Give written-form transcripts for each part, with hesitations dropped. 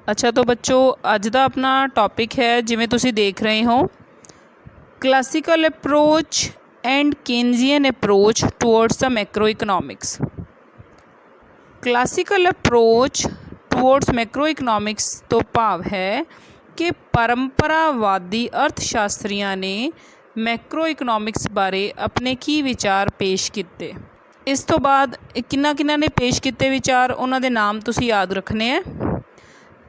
अच्छा तो बच्चों अज का अपना टॉपिक है जिमें तुसी देख रहे हो classical approach and Keynesian approach towards the macro economics. Classical approach towards macro economics तो भाव है कि परंपरावादी अर्थशास्त्रियों ने मैक्रो इकनॉमिक्स बारे अपने की विचार पेश किए। इस तो बाद किन्ना ने पेश किए विचार उन्होंने नाम तुसी याद रखने हैं।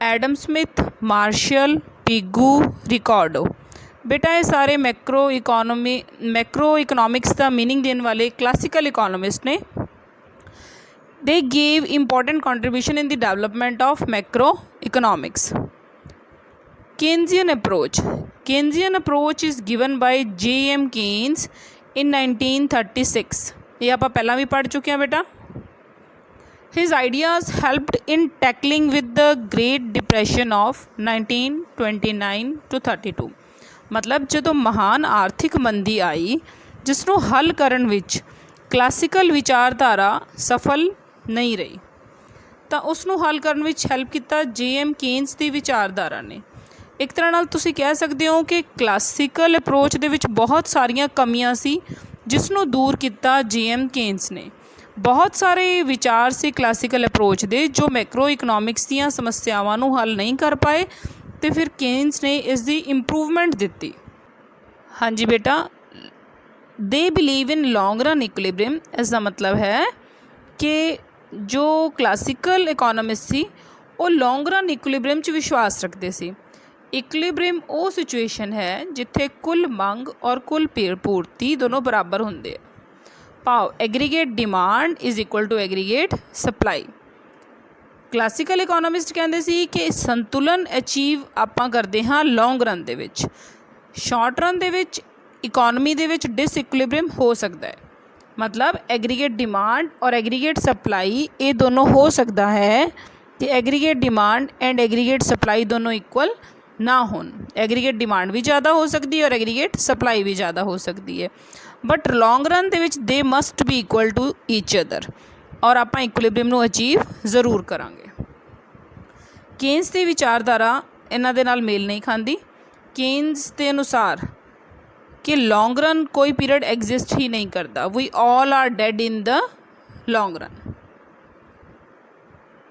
Adam Smith, Marshall, Pigou, Ricardo. बेटा ये सारे मैक्रो इकनॉमिक्स का मीनिंग देने वाले क्लासिकल इकोनॉमिस्ट ने। They gave important contribution in the development of macro economics. Keynesian approach is given by J.M. Keynes in 1936। ये आप पहला भी पढ़ चुके हैं बेटा। His ideas helped in tackling with the Great Depression of 1929 to 32। मतलब जो महान आर्थिक मंदी आई जिसनों हल करन विच क्लासिकल विचारधारा सफल नहीं रही, तो उसनों हल करन विच हेल्प किया J.M. केन्स की विचारधारा ने। एक तरह नाल तुसी कह सकते हो कि क्लासिकल अप्रोच दे विच बहुत सारिया कमियां सी जिसनों दूर किया J.M. केन्स ने। बहुत सारे विचार से क्लासिकल अप्रोच दे जो मैक्रो इकनॉमिक्स दी समस्यावां नूं हल नहीं कर पाए, तो फिर केन्स ने इसकी इंप्रूवमेंट दी। हाँ जी बेटा, they believe in long run equilibrium. इसका मतलब है कि जो क्लासिकल इकोनॉमिस्ट सी वो लॉन्ग रन इक्विलिब्रियम च विश्वास रखते सी। इक्विलिब्रियम वो सिचुएशन है जिथे कुल मंग और कुल पूर्ति दोनों बराबर होंगे। भाव aggregate demand is equal to aggregate supply. Classical economist कहते सी कि संतुलन अचीव आपां करते हाँ लॉन्ग रन दे विच। शॉर्ट रन दे विच इकोनॉमी दे विच डिसइक्विलिब्रियम हो सकता है। मतलब एग्रीगेट डिमांड और एग्रीगेट सप्लाई ये दोनों हो सकता है कि aggregate demand and aggregate supply दोनों इक्वल ना होन। एग्रीगेट डिमांड भी ज़्यादा हो सकती है और एग्रीगेट सप्लाई भी ज़्यादा हो सकती है, बट लॉन्ग रन दे विच they must be equal to each other और आप इक्विलिब्रियम नूं अचीव जरूर करांगे। केन्स की विचारधारा इन्हां दे नाल मेल नहीं खाती। केन्स के अनुसार कि लॉन्ग रन कोई पीरियड एग्जिस्ट ही नहीं करता। We all are dead in the long run.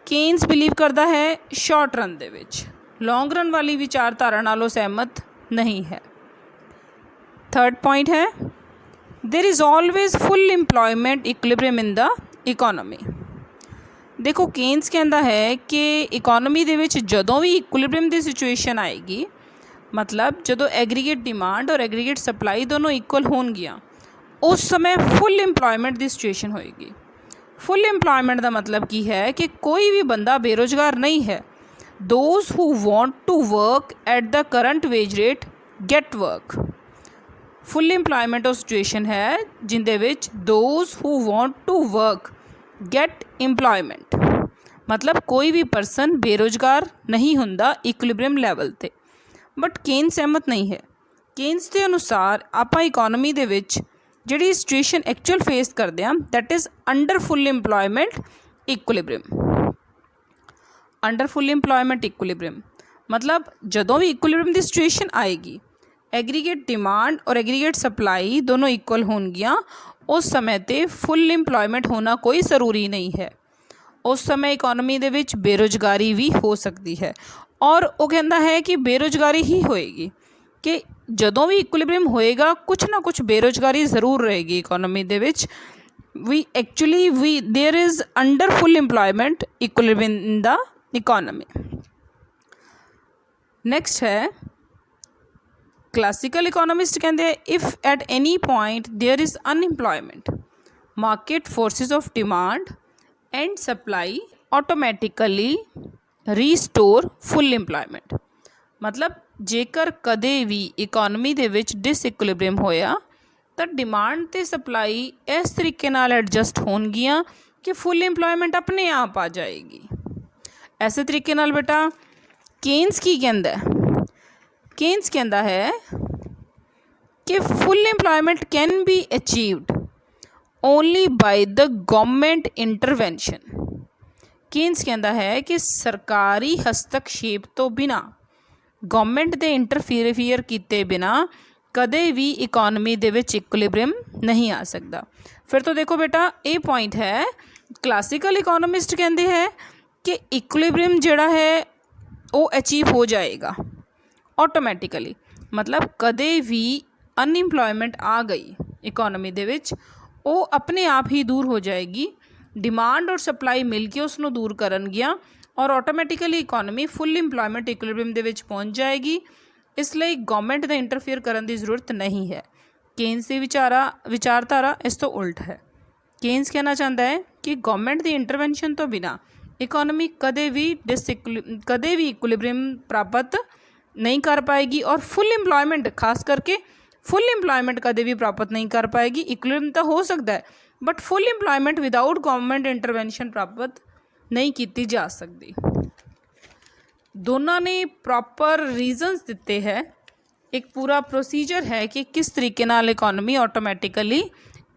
Keynes believe करता है शॉर्ट रन दे विच। लॉन्ग रन वाली विचारधारा नालों सहमत नहीं है। थर्ड पॉइंट है there is always full employment equilibrium in the economy. देखो केन्स कहता है कि इकोनॉमी दे विच जदों भी इक्विलिब्रियम की सिचुएशन आएगी, मतलब जदों एग्रीगेट डिमांड और एग्रीगेट सप्लाई दोनों इक्वल होणगियां, उस समय फुल इंप्लॉयमेंट की सिचुएशन होएगी। फुल इंप्लॉयमेंट का मतलब की है कि कोई भी बंदा बेरोजगार नहीं है। Those who want to work at the current wage rate get work. Full employment और सिचुएशन है जिंदे which those who want to work get employment. मतलब कोई भी परसन बेरोजगार नहीं हुंदा इक्विलिब्रियम लैवल ते। बट केन्स सहमत नहीं है। केन्स के अनुसार आप इकोनॉमी दे विच जिहड़ी सिचुएशन एक्चुअल फेस करते हैं that is under full employment equilibrium. Under full employment equilibrium मतलब जदों भी इक्विलिब्रियम की सिचुएशन आएगी, एग्रीगेट डिमांड और एग्रीगेट सप्लाई दोनों इक्वल होणगियां, उस समय ते फुल इंप्लॉयमेंट होना कोई ज़रूरी नहीं है। उस समय इकोनॉमी दे विच बेरोजगारी भी हो सकती है और वो कहता है कि बेरोजगारी ही होएगी, कि जदों भी इक्विलिब्रियम होएगा कुछ ना कुछ बेरोजगारी ज़रूर रहेगी इकोनॉमी दे विच। We there is under full employment equilibrium in the economy. Next है क्लासिकल इकोनॉमिस्ट कहते हैं if at any point there is unemployment market forces of demand and supply automatically restore full employment. मतलब जेकर कदे भी economy दे विच disequilibrium होया तो डिमांड ते सप्लाई इस तरीके नाल एडजस्ट होणगियां कि फुल इंप्लॉयमेंट अपने आप आ जाएगी। ऐसे तरीके नाल बेटा केन्स की कहता है, केन्स कहता है कि full employment can be achieved only by the government intervention. Keynes कहता है कि सरकारी हस्तक्षेप तो बिना गवर्नमेंट के इंटरफीयर किए बिना कदे भी इकोनॉमी दे विच इक्विलिब्रियम नहीं आ सकता। फिर तो देखो बेटा ये पॉइंट है, क्लासिकल इकोनॉमिस्ट कहते हैं कि इक्विलिब्रियम जिहड़ा है वो अचीव हो जाएगा ऑटोमैटिकली, मतलब कदे भी अनइंप्लॉयमेंट आ गई इकोनॉमी दे विच वो अपने आप ही दूर हो जाएगी, डिमांड और सप्लाई मिल के उसनों दूर करनगियां और automatically economy full employment equilibrium दे विच पहुंच जाएगी। इसलिए गवर्नमेंट का इंटरफेयर करने की जरूरत नहीं है। केन्स की विचारधारा इस तो उल्ट है। केन्स कहना चाहता है कि गवर्नमेंट की इंटरवेंशन तो बिना इकोनॉमी कदे भी इक्विलिब्रियम प्राप्त नहीं कर पाएगी और फुल इंप्लॉयमेंट, खास करके फुल इंप्लॉयमेंट कदे भी प्राप्त नहीं कर पाएगी। इक्विलिब्रियम तो हो सकता है but full employment without government intervention प्राप्त नहीं की जा सकती। दोनों ने प्रॉपर रीजनस दिते हैं, एक पूरा प्रोसीजर है कि किस तरीके नाल इकोनॉमी ऑटोमैटिकली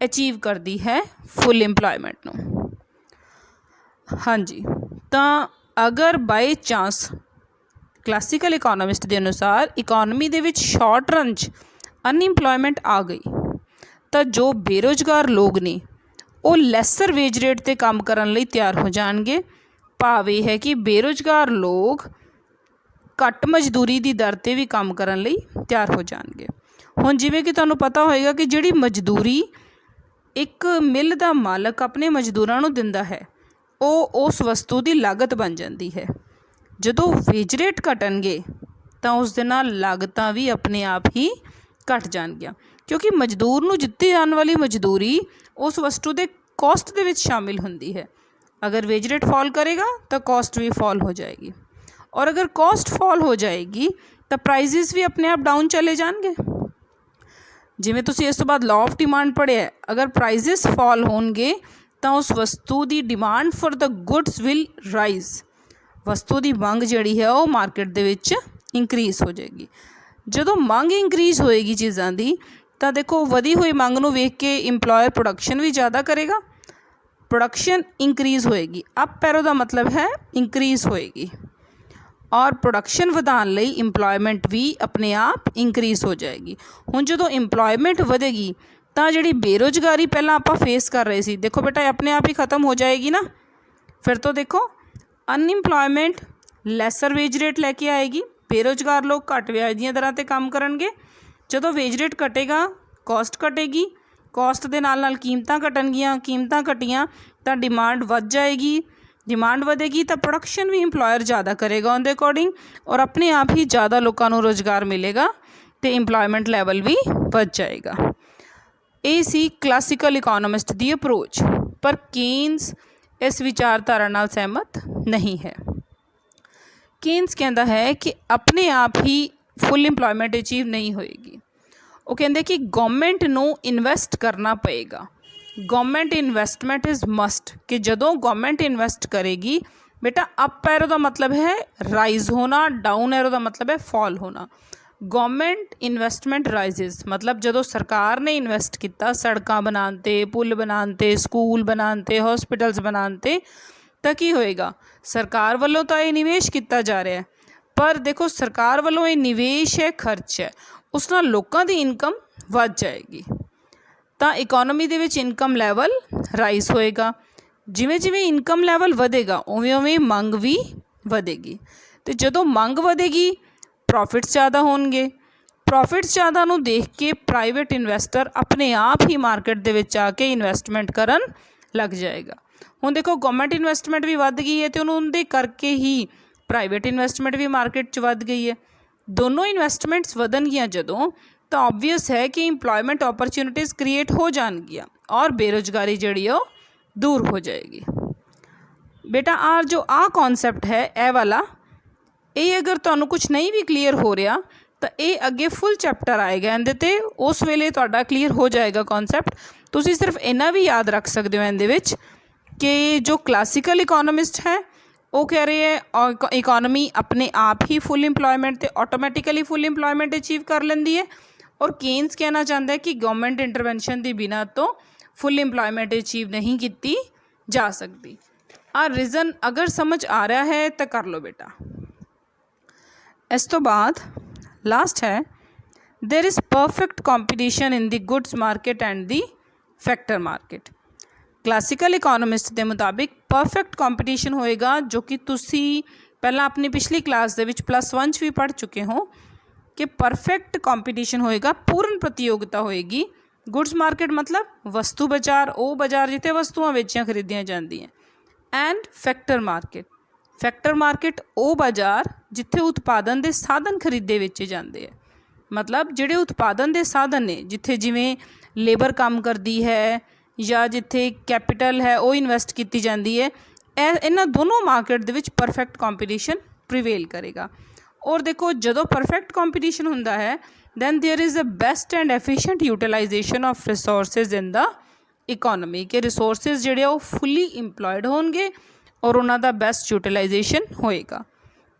अचीव करती है फुल इंप्लॉयमेंट नूं। हाँ जी, तो अगर बाय चांस क्लासिकल इकोनॉमिस्ट के अनुसार इकोनॉमी दे विच शॉर्ट रन च अनइंप्लॉयमेंट आ गई तो जो बेरोजगार लोग ने वो लैसर वेज रेट ते काम करन लई तैयार हो जाएंगे। भाव यह है कि बेरोजगार लोग घट मजदूरी की दर ते भी काम करन लई तैयार हो जाएंगे। हुण जिवें कि तुहानूं पता होएगा कि जिहड़ी मजदूरी एक मिल का मालक अपने मजदूरां नूं दिंदा है वो उस वस्तु की लागत बन जाती है। जदों वेज रेट घटणगे तो उस दे नाल लागतां भी अपने आप ही घट जाणगियां, क्योंकि मजदूर नूं दित्ती जाण वाली मजदूरी उस वस्तु के कॉस्ट दे विच शामिल हुंदी है। अगर वेज रेट फॉल करेगा तो कॉस्ट भी फॉल हो जाएगी और अगर कॉस्ट फॉल हो जाएगी तो प्राइजेस भी अपने आप डाउन चले जाएंगे। जिवें तुसीं इस तो बाद लॉ ऑफ डिमांड पढ़िया है, अगर प्राइजेस फॉल होणगे तो उस वस्तु की demand for the goods will rise, वस्तु की मंग जिहड़ी है वो मार्केट दे विच इंक्रीज़ हो जाएगी। जदों मंग इंक्रीज़ होएगी चीज़ां दी तो देखो वधी हुई मंग नूं वेख के इंप्लॉयर प्रोडक्शन भी ज़्यादा करेगा, प्रोडक्शन इंक्रीज़ होएगी। अप एरो का मतलब है इंक्रीज़ होएगी और प्रोडक्शन वधाउण लई इंप्लॉयमेंट भी अपने आप इंक्रीज़ हो जाएगी। हुण जदों इंप्लॉयमेंट वधेगी तो जिहड़ी बेरोजगारी पहलां आपां फेस कर रहे सी, देखो बेटा अपने आप ही खत्म हो जाएगी ना। फिर तो देखो अनइंप्लॉयमेंट लैसर वेज रेट लैके आएगी, बेरोजगार लोग घट व्याज दीआं दरां ते काम करनगे। जदों वेज रेट घटेगा कॉस्ट घटेगी, कॉस्ट दे नाल नाल कीमतां घटणगियां, कीमतां घटियां तो डिमांड वध जाएगी, डिमांड वधेगी तो प्रोडक्शन भी इंप्लॉयर ज़्यादा करेगा उनके अकॉर्डिंग और अपने आप ही ज़्यादा लोगों को रोज़गार मिलेगा तो इंप्लॉयमेंट लैवल भी बढ़ जाएगा। ये सी क्लासिकल इकोनॉमिस्ट की अप्रोच, पर केन्स इस विचारधारा नाल सहमत नहीं है। केन्स कहता है कि अपने आप ही फुल इंप्लॉयमेंट अचीव नहीं होएगी। वो कहते कि गवर्नमेंट नूं इन्वेस्ट करना पएगा, गवर्नमेंट इन्वेस्टमेंट इज़ मस्ट, कि जदों गवर्नमेंट इन्वेस्ट करेगी बेटा अप एरो का मतलब है राइज होना, डाउन एरो का मतलब है फॉल होना। गवर्नमेंट इन्वेस्टमेंट राइजेस मतलब जदों सरकार ने इन्वेस्ट किया सड़कां बनाते, पुल बनाते, स्कूल बनाते, हॉस्पिटल्स बनाते तो की होएगा, सरकार वालों तो ये निवेश किया जा रहा है, पर देखो सरकार वालों ये निवेश है, खर्च है, उस नाल लोकां दी इनकम वध जाएगी तो इकोनॉमी दे विच इनकम लैवल राइज होएगा। जिवें जिवें इनकम लैवल वधेगा उवें उवें मंग भी वधेगी, तो जदों मंग वधेगी प्रॉफिट्स ज़्यादा होणगे, प्रॉफिट्स ज़्यादा नूं देख के प्राइवेट इन्वैस्टर अपने आप ही मार्केट दे विच आके इन्वेस्टमेंट करन लग जाएगा। हुण देखो गवर्नमेंट इन्वेस्टमेंट भी वध गई है तो उन्होंने करके ही प्राइवेट इन्वेस्टमेंट भी मार्केट च वध गई है। दोनों इन्वेस्टमेंट्स वधनगियां जदों तो ऑबवियस है कि इंप्लॉयमेंट अपॉर्चुनिटीज़ क्रिएट हो जाएगियां और बेरोजगारी जिहड़ी है दूर हो जाएगी। बेटा आ जो कॉन्सैप्ट है ए वाला, ये अगर तुहानूं कुछ नहीं भी क्लीयर हो रहा तो ये अगे फुल चैप्टर आएगा इहदे ते, उस वेले तुहाडा क्लीयर हो जाएगा कॉन्सैप्ट। तुसीं सिर्फ इन्ना भी याद रख सकते हो इहदे विच कि जो क्लासिकल इकोनॉमिस्ट है वो कह रहे हैं इकोनॉमी अपने आप ही फुल इंप्लॉयमेंट तो ऑटोमैटिकली फुल इंप्लॉयमेंट अचीव कर लेंदी है, और केन्स कहना चाहता है कि गवर्नमेंट इंटरवेंशन के बिना तो फुल इंप्लॉयमेंट अचीव नहीं की जा सकती। ਆ ਰੀਜ਼ਨ ਅਗਰ ਸਮਝ ਆ ਰਿਹਾ ਹੈ ਤਾਂ ਕਰ ਲਓ ਬੇਟਾ। ਇਸ ਤੋਂ ਬਾਅਦ ਲਾਸਟ ਹੈ there is perfect competition in the goods market and the factor market. Classical economist के मुताबिक परफेक्ट कंपटीशन होएगा, जो कि तुसी पहला अपनी पिछली क्लास दे विच +1 च भी पढ़ चुके हो कि परफेक्ट कंपटीशन होएगा, पूर्ण प्रतियोगिता होएगी। गुड्स मार्केट मतलब वस्तु बाजार, वो बाजार जिथे वस्तुआं बेचियां खरीदियां जांदियां, एंड फैक्टर मार्केट वो बाजार जिथे उत्पादन के साधन खरीदे बेचे जाते हैं। मतलब जिहड़े उत्पादन के साधन ने, जिथे जिवें लेबर काम करती है या जिथे कैपिटल है वो इन्वैसट की जाती है, इन्हां दोनों मार्केट दे विच परफेक्ट कंपीटीशन प्रिवेल करेगा। और देखो जदों परफेक्ट कंपीटीशन हुंदा है then there is a best and efficient utilisation of resources in the economy, कि रिसोर्सिज जिहड़े वो फुली इंप्लॉयड होणगे और उन्हां दा बेस्ट यूटिलाइजेशन होएगा।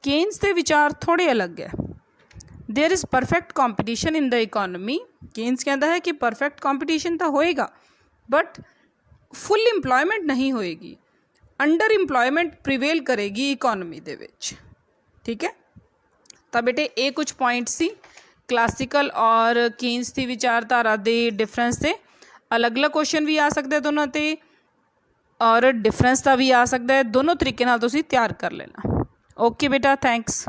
केन्स के विचार थोड़े अलग है। There is perfect competition in the economy, Keynes कहता है कि परफेक्ट कंपीटीशन तो होएगा बट फुल इंप्लॉयमेंट नहीं होएगी, अंडर इंप्लॉयमेंट प्रिवेल करेगी इकोनॉमी दे विच। ठीक है, तो बेटे ये कुछ पॉइंट सी क्लासिकल और केन्स की विचारधारा के डिफरेंस से। अलग अलग क्वेश्चन भी आ सकते दोनों ते और डिफरेंस का भी आ सकता है, दोनों तरीके नाल तुसीं तैयार कर लेना। ओके बेटा, थैंक्स।